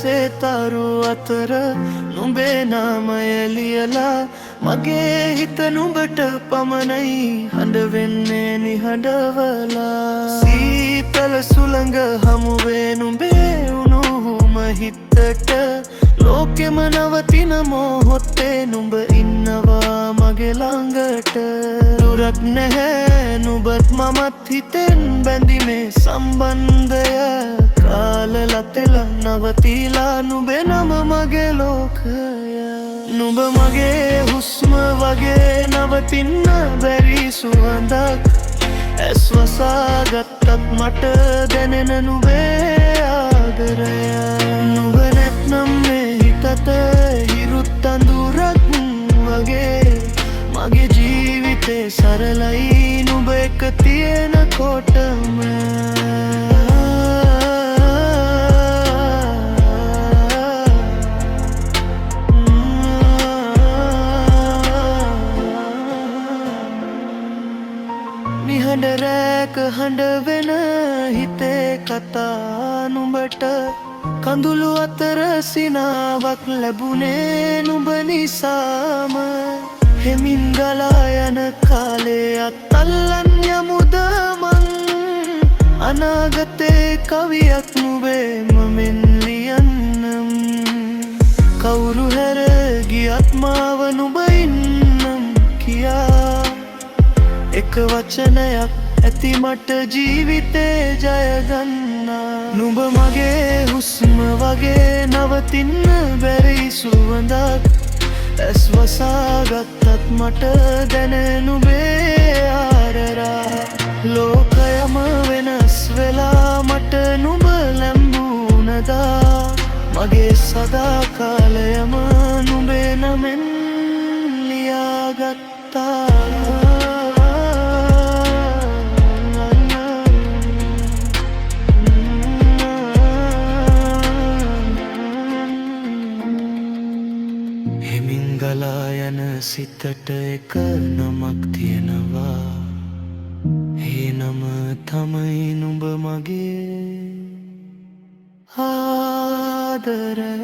අහසේ තරු අතර නුඹේ නාමය ලියලා මගේ හිත නුඹට පමණයි හඬ වෙන්නේ නිහඬවලා සීතල සුළඟ හමුවේ නුඹේ උණුහුම හිතට ලෝකෙම නවතින මොහොතේ නුඹ ඉන්නවා මගේ ළඟට දුරක් නැහැ නුඹත් මමත් හිතෙන් බැඳි මේ සම්බන්ධය කාලලතෙල නවතිලා නුඹේ නම මගේ ලෝකය නුඹ මගේ හුස්ම වගේ නවතින්න බැරි සුවඳක් ඇස් වසාගත්තත් මට දැනෙන නුඹේ ආදරය නුඹ නැත්නම් මේ හිතට හිරුත් අඳුරක් වගේ මගේ ජීවිතේ සරලයි නුඹ එක තියෙනකොටම නිහඬ රැක හඬ වෙන හිතේ කතා නුඹට කඳුළු අතර සිනාවක් ලැබුණේ නුඹ නිසාම හෙමින් ගලා යන කාලේ අත්අල්ලන් යමුද මං අනාගතේ කවියක් නුඹේ මමෙන් ලියන්නම් කවුරු හැර ගියත් මාව නුඹ ඉන්නම් කියා එක වචනයක් ඇති මට ජීවිතේ ජයගන්නා නුඹ මගේ හුස්ම වගේ නවතින්න බැරි සුවඳක් ඇස් වසාගත්තත් මට දැනෙන නුඹේ ආරරා ලෝකයම වෙනස් වෙලා මට නුඹ ලැබුණදා මගේ සදා කාලයම නුඹේ නමෙන් ලියාගත්තා ගලා යන සිතට එක නමක් තියෙනවා ඒ නම තමයි නුඹ මගේ ආදරය